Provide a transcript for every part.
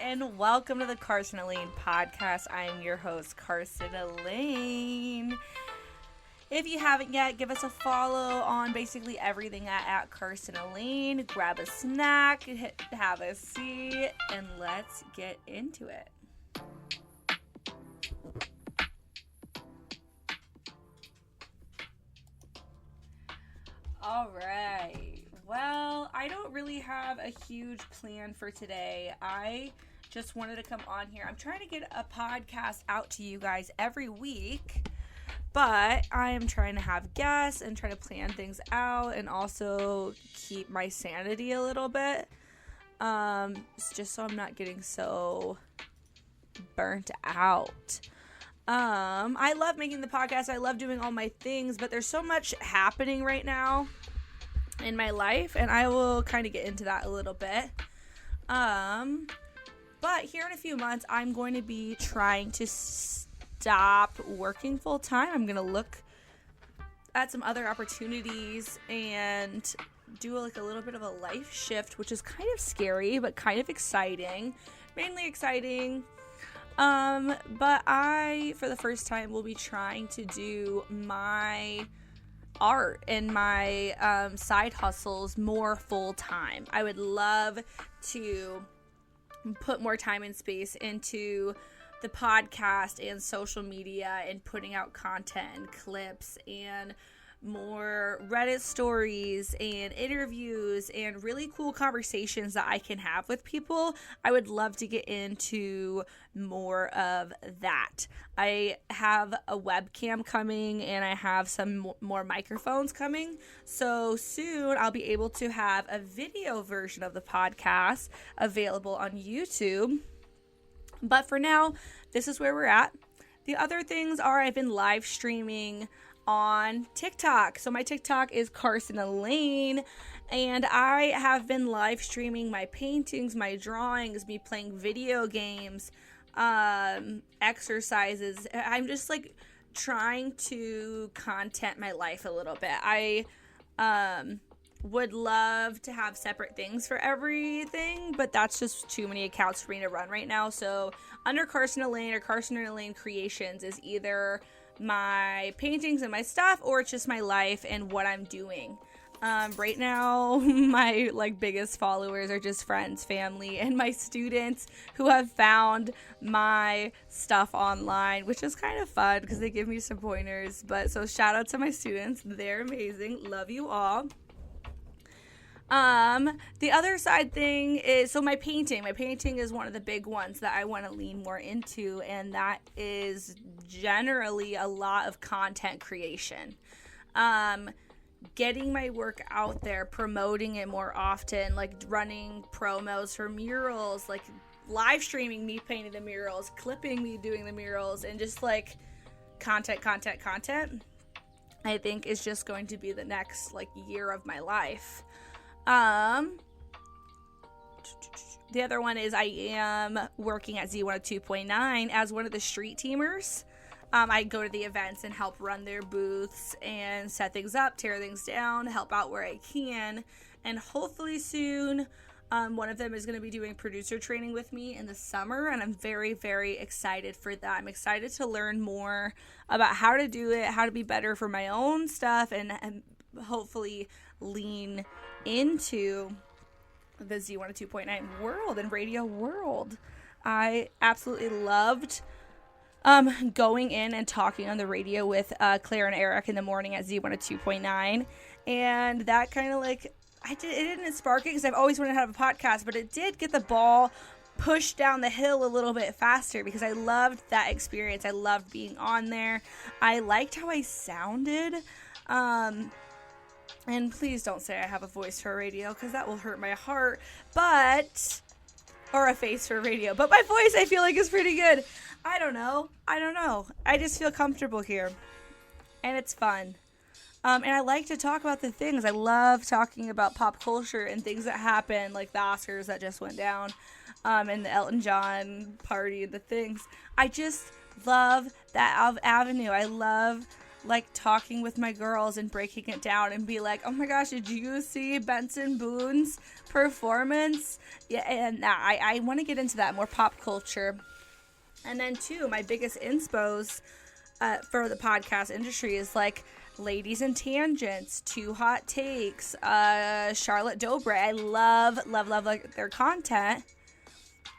and welcome to the Carson Elaine podcast. I am your host, Carson Elaine. If you haven't yet, give us a follow on basically everything at Carson Elaine. Grab a snack, have a seat, and let's get into it. All right. Well, I don't really have a huge plan for today. I just wanted to come on here. I'm trying to get a podcast out to you guys every week, but I am trying to have guests and try to plan things out and also keep my sanity a little bit. Just so I'm not getting so burnt out. I love making the podcast. I love doing all my things, but there's so much happening right now in my life, and I will kind of get into that a little bit. But here in a few months, I'm going to be trying to stop working full time. I'm going to look at some other opportunities and do like a little bit of a life shift, which is kind of scary, but kind of exciting. Mainly exciting. But I, for the first time, will be trying to do my art and my side hustles more full time. I would love to put more time and space into the podcast and social media and putting out content and clips and more Reddit stories and interviews and really cool conversations that I can have with people. I would love to get into more of that. I have a webcam coming and I have some more microphones coming. So soon I'll be able to have a video version of the podcast available on YouTube. But for now, this is where we're at. The other things are I've been live streaming on TikTok. So my TikTok is Carson Elaine, and I have been live streaming my paintings, my drawings, me playing video games, exercises. I'm just like trying to content my life a little bit. I would love to have separate things for everything, but that's just too many accounts for me to run right now. So under Carson Elaine or Carson Elaine Creations is either my paintings and my stuff, or it's just my life and what I'm doing. Right now, my biggest followers are just friends, family, and my students who have found my stuff online, which is kind of fun because they give me some pointers. But so shout out to my students. They're amazing. Love you all. The other side thing is, so my painting is one of the big ones that I want to lean more into, and that is generally a lot of content creation. Getting my work out there, promoting it more often, like running promos for murals, like live streaming me painting the murals, clipping me doing the murals, and just like content, I think is just going to be the next year of my life. The other one is I am working at Z102.9 as one of the street teamers. I go to the events and help run their booths and set things up, tear things down, help out where I can. And hopefully soon, one of them is going to be doing producer training with me in the summer. And I'm very, very excited for that. I'm excited to learn more about how to do it, how to be better for my own stuff, and hopefully lean into the Z102.9 world and radio world. I absolutely loved going in and talking on the radio with Claire and Eric in the morning at Z102.9, and that kind of it didn't spark it because I've always wanted to have a podcast, but it did get the ball pushed down the hill a little bit faster because I loved that experience. I loved being on there. I liked how I sounded. And please don't say I have a voice for radio because that will hurt my heart. Or a face for radio. But my voice I feel like is pretty good. I don't know. I just feel comfortable here. And it's fun. And I like to talk about the things. I love talking about pop culture and things that happen, like the Oscars that just went down, and the Elton John party and the things. I just love that avenue. I love like talking with my girls and breaking it down and be like, oh my gosh, did you see Benson Boone's performance? Yeah, and I want to get into that more pop culture. And then too, my biggest inspos for the podcast industry is like Ladies and Tangents, Two Hot Takes, Charlotte Dobre. I love like their content.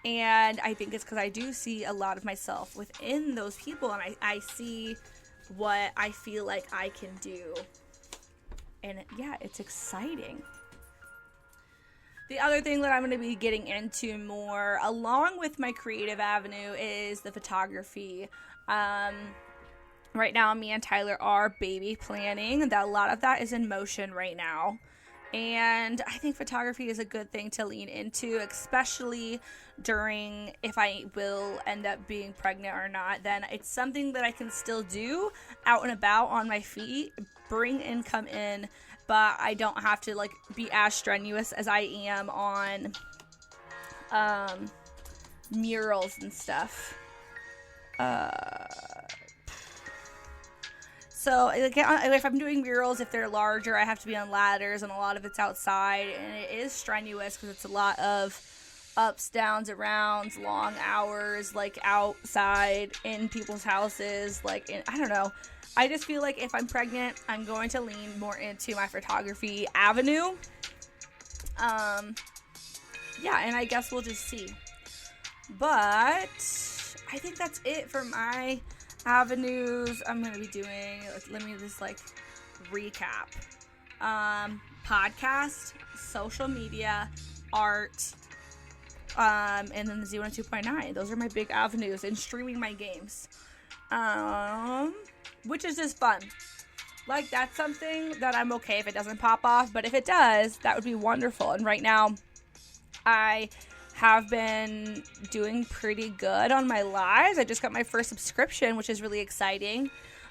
And I think it's because I do see a lot of myself within those people, and I see what I feel like I can do. And yeah, it's exciting. The other thing that I'm going to be getting into more, along with my creative avenue, is the photography. Right now, me and Tyler are baby planning. That a lot of that is in motion right now. And I think photography is a good thing to lean into, especially during, if I will end up being pregnant or not, then it's something that I can still do out and about on my feet, bring income in, but I don't have to like be as strenuous as I am on murals and stuff. So, like, if I'm doing murals, if they're larger, I have to be on ladders, and a lot of it's outside, and it is strenuous because it's a lot of ups, downs, arounds, long hours, like, outside, in people's houses, like, I don't know. I just feel like if I'm pregnant, I'm going to lean more into my photography avenue. Yeah, and I guess we'll just see. But I think that's it for my avenues I'm going to be doing. Let me just like recap. Podcast, social media, art, and then the Z1 2.9. Those are my big avenues, and streaming my games. Which is just fun. Like, that's something that I'm okay if it doesn't pop off, but if it does, that would be wonderful. And right now, I have been doing pretty good on my lives. I just got my first subscription, which is really exciting.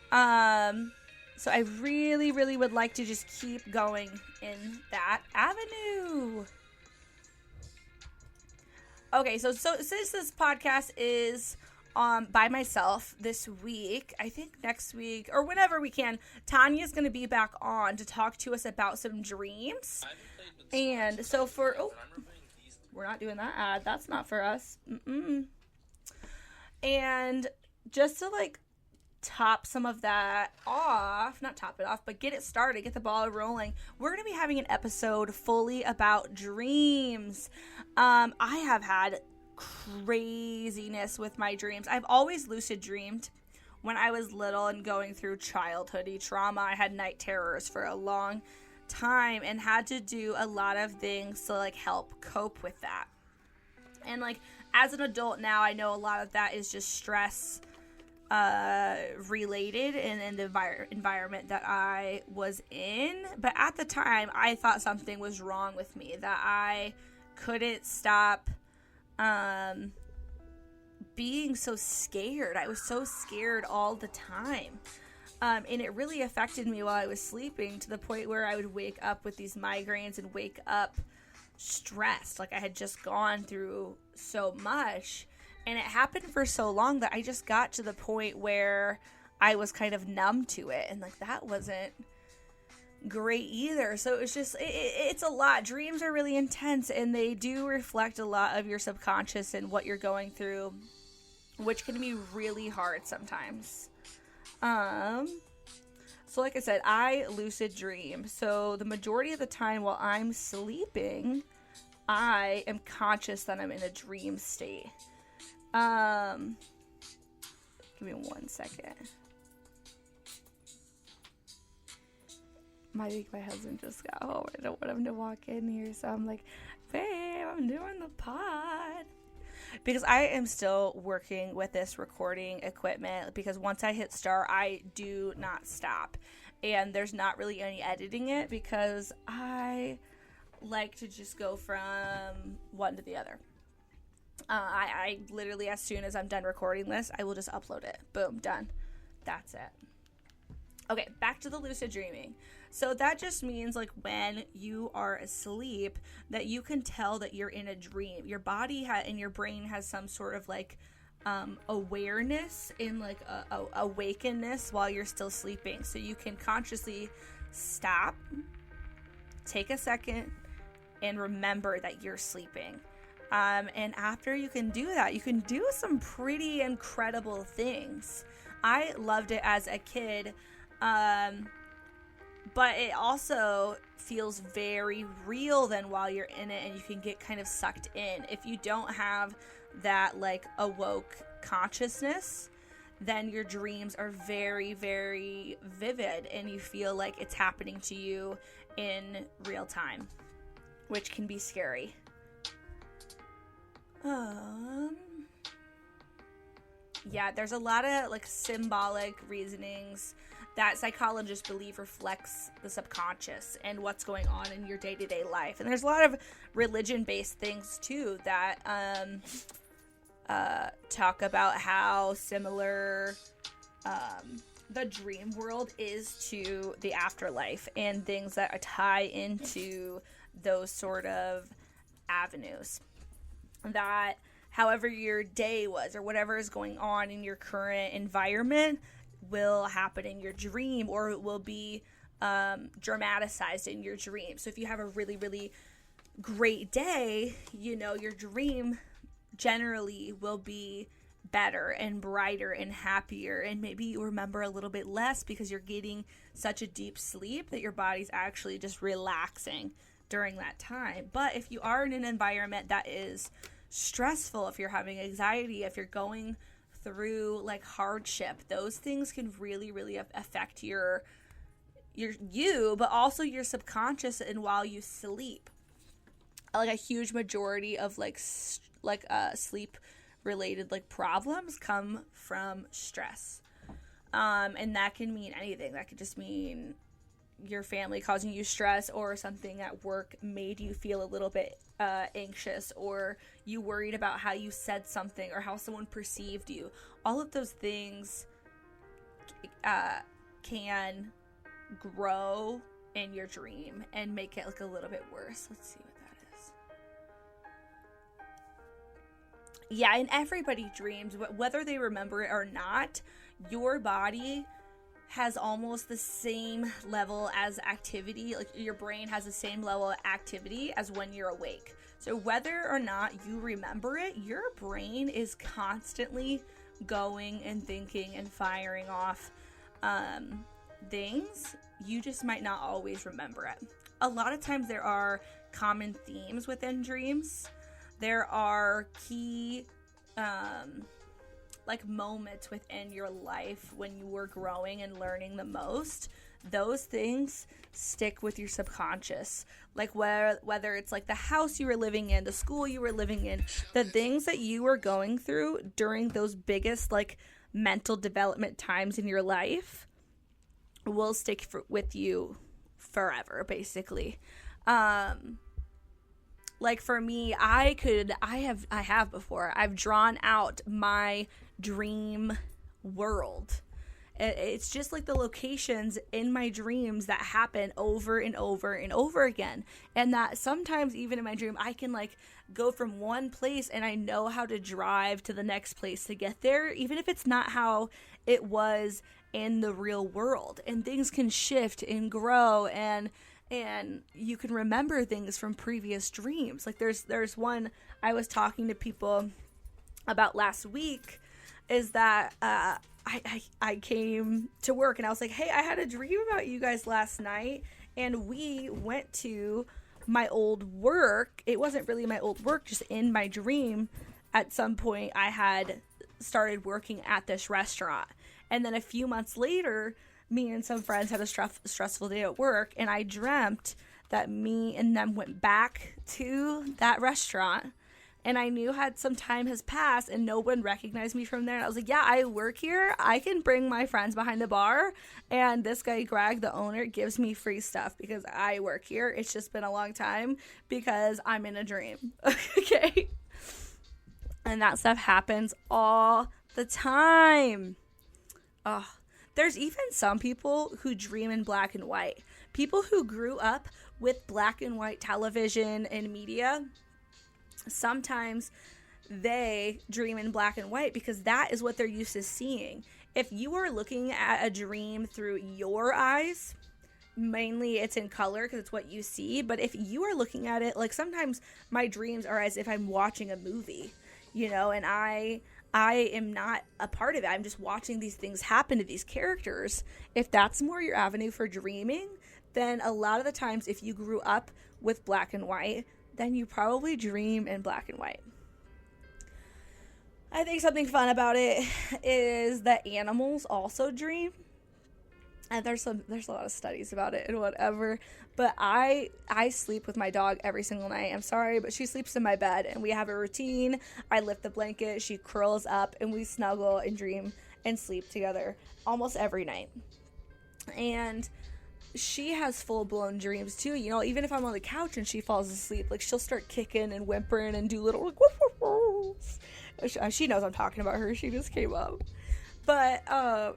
So I really, really would like to just keep going in that avenue. Okay, so since this podcast is by myself this week, I think next week, or whenever we can, Tanya's going to be back on to talk to us about some dreams. And so for... we're not doing that ad. That's not for us. And just to like top some of that off, not top it off, but get it started, get the ball rolling, we're going to be having an episode fully about dreams. I have had craziness with my dreams. I've always lucid dreamed. When I was little and going through childhoody trauma, I had night terrors for a long time and had to do a lot of things to like help cope with that. And like as an adult now, I know a lot of that is just stress related in the environment that I was in. But at the time, I thought something was wrong with me, that I couldn't stop being so scared. I was so scared all the time. And it really affected me while I was sleeping, to the point where I would wake up with these migraines and wake up stressed. Like I had just gone through so much. And it happened for so long that I just got to the point where I was kind of numb to it. And like that wasn't great either. So it was just, it's a lot. Dreams are really intense, and they do reflect a lot of your subconscious and what you're going through, which can be really hard sometimes. So like I said, I lucid dream. So the majority of the time while I'm sleeping, I am conscious that I'm in a dream state. Give me 1 second. My husband just got home. I don't want him to walk in here, so I'm like, babe, I'm doing the pod. Because I am still working with this recording equipment, because once I hit start, I do not stop. And there's not really any editing it, because I like to just go from one to the other. I literally, as soon as I'm done recording this, I will just upload it. Boom, done. That's it. Okay, back to the lucid dreaming. So that just means like when you are asleep, that you can tell that you're in a dream. Your body and your brain has some sort of like awareness and like a awakenness while you're still sleeping. So you can consciously stop, take a second, and remember that you're sleeping. And after you can do that, you can do some pretty incredible things. I loved it as a kid, but it also feels very real then while you're in it, and you can get kind of sucked in. If you don't have that like awoke consciousness, then your dreams are very, very vivid, and you feel like it's happening to you in real time, which can be scary. Yeah, there's a lot of like symbolic reasonings that psychologists believe reflects the subconscious and what's going on in your day-to-day life. And there's a lot of religion-based things too that talk about how similar the dream world is to the afterlife, and things that tie into those sort of avenues. That however your day was or whatever is going on in your current environment will happen in your dream, or it will be dramatized in your dream. So if you have a really, really great day, you know, your dream generally will be better and brighter and happier, and maybe you remember a little bit less because you're getting such a deep sleep that your body's actually just relaxing during that time. But if you are in an environment that is stressful, if you're having anxiety, if you're going through like hardship, those things can really, really affect you, but also your subconscious and while you sleep. Like a huge majority of sleep related like problems come from stress. And that can mean anything. That could just mean your family causing you stress, or something at work made you feel a little bit anxious, or you worried about how you said something or how someone perceived you. All of those things can grow in your dream and make it look a little bit worse. Let's see what that is. Yeah, and everybody dreams, whether they remember it or not. Your body has almost the same level as activity, like your brain has the same level of activity as when you're awake. So whether or not you remember it, your brain is constantly going and thinking and firing off things. You just might not always remember it. A lot of times there are common themes within dreams. There are key moments within your life when you were growing and learning the most. Those things stick with your subconscious. Like whether it's like the house you were living in, the school you were living in, the things that you were going through during those biggest like mental development times in your life will stick with you forever, basically. Like for me, I have before, I've drawn out my dream world. It's just like the locations in my dreams that happen over and over and over again. And that sometimes even in my dream, I can like go from one place and I know how to drive to the next place to get there, even if it's not how it was in the real world. And things can shift and grow, and you can remember things from previous dreams. Like there's one I was talking to people about last week, is that I came to work and I was like, hey, I had a dream about you guys last night, and we went to my old work. It wasn't really my old work, just in my dream at some point I had started working at this restaurant. And then a few months later, me and some friends had a stressful day at work, and I dreamt that me and them went back to that restaurant, and I knew some time has passed and no one recognized me from there. And I was like, yeah, I work here. I can bring my friends behind the bar, and this guy, Greg, the owner, gives me free stuff because I work here. It's just been a long time because I'm in a dream. Okay? And that stuff happens all the time. Oh. There's even some people who dream in black and white. People who grew up with black and white television and media, sometimes they dream in black and white because that is what they're used to seeing. If you are looking at a dream through your eyes, mainly it's in color because it's what you see. But if you are looking at it, like sometimes my dreams are as if I'm watching a movie, you know, and I am not a part of it. I'm just watching these things happen to these characters. If that's more your avenue for dreaming, then a lot of the times if you grew up with black and white, then you probably dream in black and white. I think something fun about it is that animals also dream. And there's a lot of studies about it and whatever. But I sleep with my dog every single night. I'm sorry, but she sleeps in my bed and we have a routine. I lift the blanket, she curls up, and we snuggle and dream and sleep together almost every night. And she has full-blown dreams too. You know, even if I'm on the couch and she falls asleep, like she'll start kicking and whimpering and do little like woof, woof, woof. She knows I'm talking about her. She just came up. But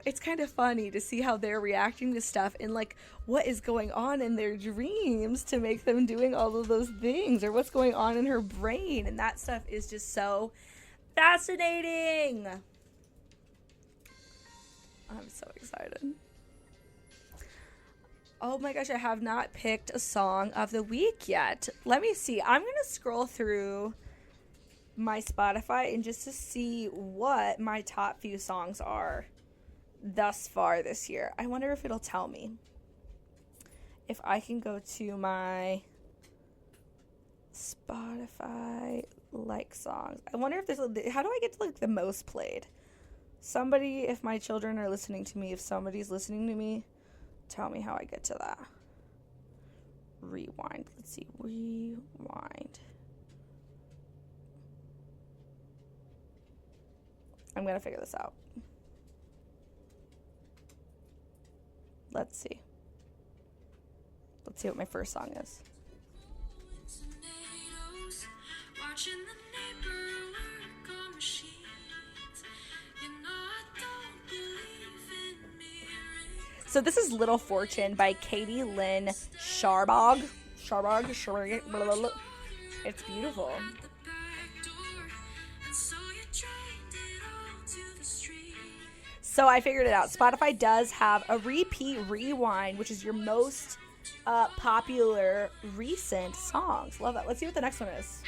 it's kind of funny to see how they're reacting to stuff and like what is going on in their dreams to make them doing all of those things, or what's going on in her brain. And that stuff is just so fascinating. I'm so excited. Oh my gosh, I have not picked a song of the week yet. Let me see. I'm going to scroll through my Spotify and just to see what my top few songs are thus far this year. I wonder if it'll tell me. If I can go to my Spotify like songs. I wonder if there's how do I get to like the most played? Somebody, if my children are listening to me, if somebody's listening to me, tell me how I get to that. Rewind. Let's see. Rewind. I'm going to figure this out. Let's see. Let's see what my first song is. So this is Little Fortune by Katie Lynn Sharbaugh. It's beautiful. So I figured it out. Spotify does have a repeat rewind, which is your most popular recent songs. Love that. Let's see what the next one is.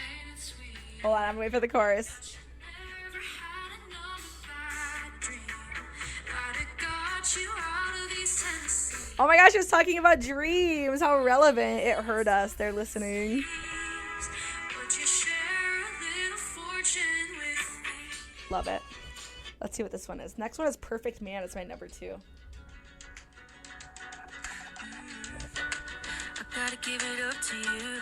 Hold on, I'm waiting for the chorus. Oh my gosh, it was talking about dreams. How relevant. It heard us. They're listening. Love it. Let's see what this one is. Next one is Perfect Man. It's my number 2. I gotta give it up to you.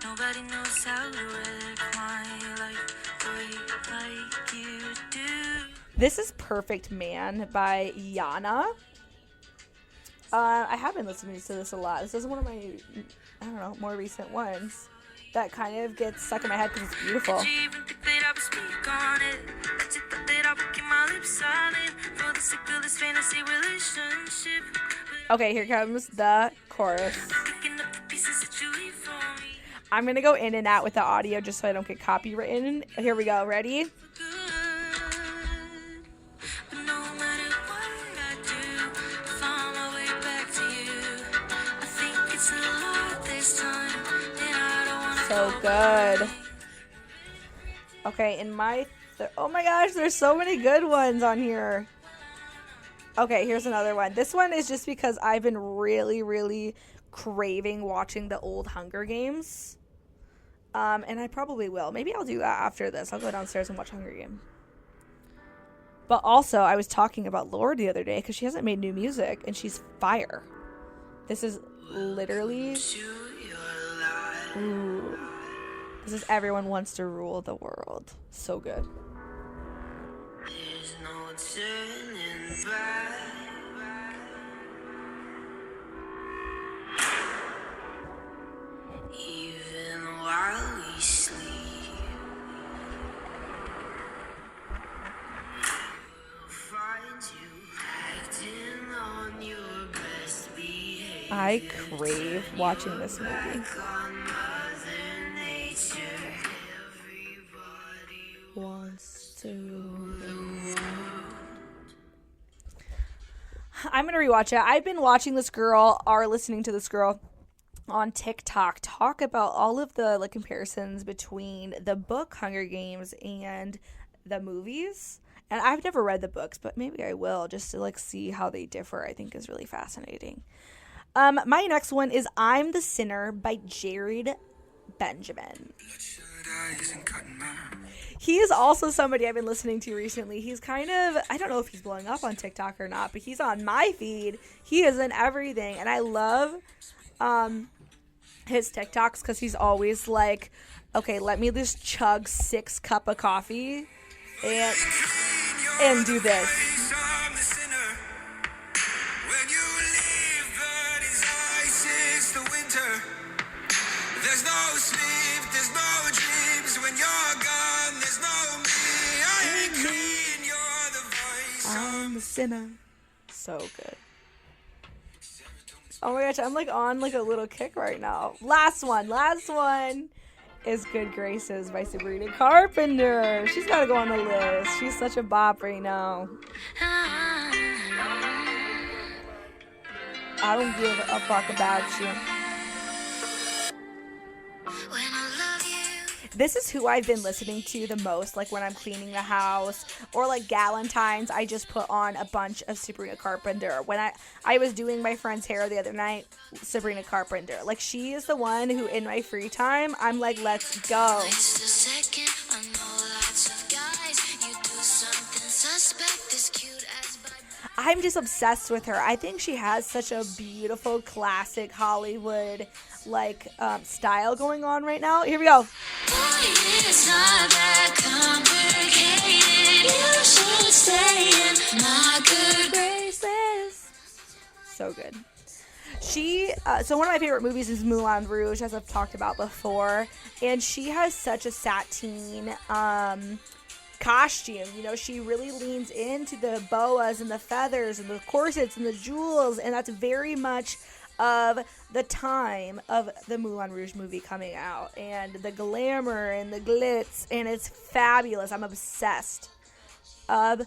Nobody knows how to recline like you do. This is Perfect Man by Yana. I have been listening to this a lot. This is one of my, I don't know, more recent ones that kind of gets stuck in my head because it's beautiful. Okay, here comes the chorus. I'm going to go in and out with the audio just so I don't get copywritten. Here we go. Ready? So good. Okay, in my... oh my gosh, there's so many good ones on here. Okay, here's another one. This one is just because I've been really, really craving watching the old Hunger Games. And I probably will. Maybe I'll do that after this. I'll go downstairs and watch Hunger Games. But also, I was talking about Lorde the other day because she hasn't made new music, and she's fire. This is literally... ooh. This is Everyone Wants to Rule the World. So good. There's no turning back. Even while we sleep, we'll find you acting on your best behavior. I crave watching this movie. wants to. I'm gonna rewatch it. I've been watching this girl, or listening to this girl on TikTok talk about all of the like comparisons between the book Hunger Games and the movies. And I've never read the books, but maybe I will, just to like see how they differ. I think is really fascinating. My next one is I'm the Sinner by Jared Benjamin. He is also somebody I've been listening to recently. He's kind of, I don't know if he's blowing up on TikTok or not, but he's on my feed. He is in everything. And I love his TikToks because he's always like, okay, let me just chug 6 cups of coffee and do this. There's no sleep, there's no dreams. When you're gone, there's no me. I ain't clean, you're the voice. I'm the sinner. So good. Oh my gosh, I'm like on like a little kick right now. Last one is Good Graces by Sabrina Carpenter. She's gotta go on the list. She's such a bop right now. I don't give a fuck about you. This is who I've been listening to the most, like when I'm cleaning the house or like Galentine's. I just put on a bunch of Sabrina Carpenter. When I was doing my friend's hair the other night, Sabrina Carpenter. Like she is the one who in my free time, I'm like, let's go. I'm just obsessed with her. I think she has such a beautiful classic Hollywood like style going on right now. Here we go. It's not that complicated. You should stay in my good graces. So good. So one of my favorite movies is Moulin Rouge, as I've talked about before, and she has such a sateen costume. You know, she really leans into the boas and the feathers and the corsets and the jewels, and that's very much of the time of the Moulin Rouge movie coming out, and the glamour and the glitz, and it's fabulous. I'm obsessed. I'm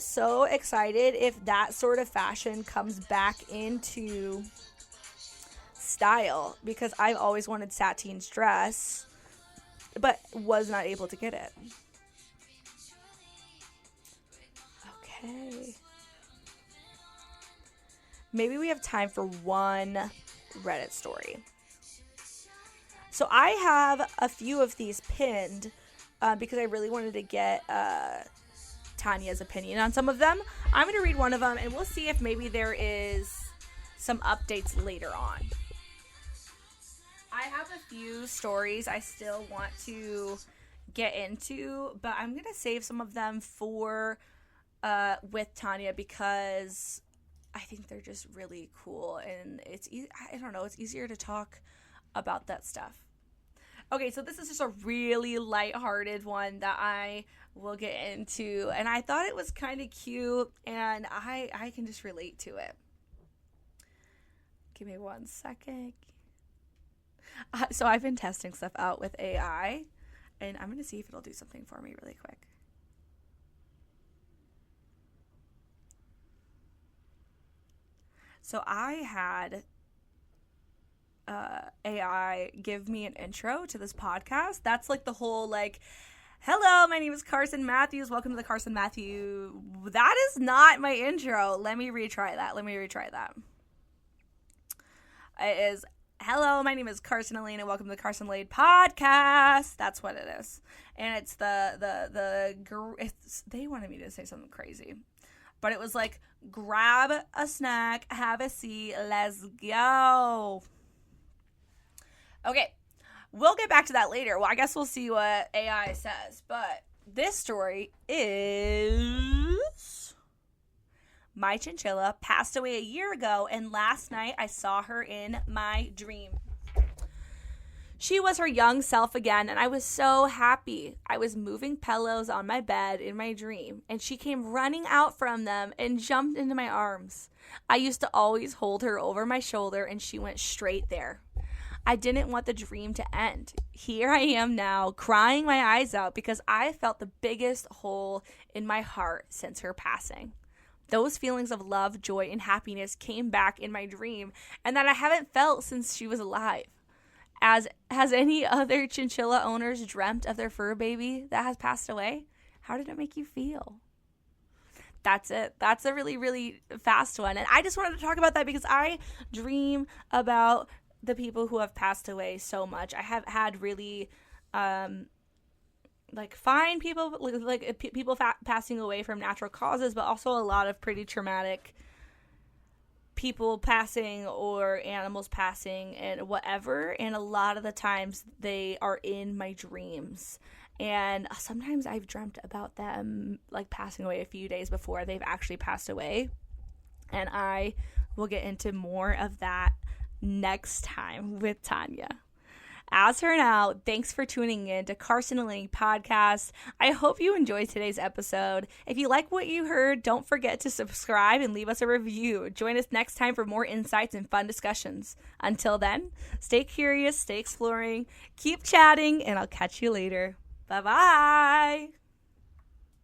so excited if that sort of fashion comes back into style, because I've always wanted Satine's dress but was not able to get it. Okay. Maybe we have time for one Reddit story. So I have a few of these pinned because I really wanted to get Tanya's opinion on some of them. I'm going to read one of them, and we'll see if maybe there is some updates later on. I have a few stories I still want to get into, but I'm going to save some of them for with Tanya because I think they're just really cool, and it's I don't know, it's easier to talk about that stuff. Okay, so this is just a really lighthearted one that I will get into, and I thought it was kind of cute, and I can just relate to it. Give me 1 second. So I've been testing stuff out with AI, and I'm going to see if it'll do something for me really quick. So I had AI give me an intro to this podcast. That's like the whole like, hello, my name is Carson Matthews. Welcome to the Carson Matthews. That is not my intro. Let me retry that. It is, hello, my name is Carson Elaine, and welcome to the Carson Lade podcast. That's what it is. And it's they wanted me to say something crazy. But it was like, grab a snack, have a seat, let's go. Okay, we'll get back to that later. Well, I guess we'll see what AI says. But this story is, my chinchilla passed away a year ago, and last night I saw her in my dream. She was her young self again, and I was so happy. I was moving pillows on my bed in my dream, and she came running out from them and jumped into my arms. I used to always hold her over my shoulder, and she went straight there. I didn't want the dream to end. Here I am now, crying my eyes out because I felt the biggest hole in my heart since her passing. Those feelings of love, joy, and happiness came back in my dream, and that I haven't felt since she was alive. Has any other chinchilla owners dreamt of their fur baby that has passed away? How did it make you feel? That's it. That's a really, really fast one. And I just wanted to talk about that because I dream about the people who have passed away so much. I have had really fine people, people passing away from natural causes, but also a lot of pretty traumatic people passing or animals passing and whatever. And a lot of the times they are in my dreams. And sometimes I've dreamt about them like passing away a few days before they've actually passed away. And I will get into more of that next time with Tanya. As for now, thanks for tuning in to Carson and Lynne podcast. I hope you enjoyed today's episode. If you like what you heard, don't forget to subscribe and leave us a review. Join us next time for more insights and fun discussions. Until then, stay curious, stay exploring, keep chatting, and I'll catch you later. Bye-bye.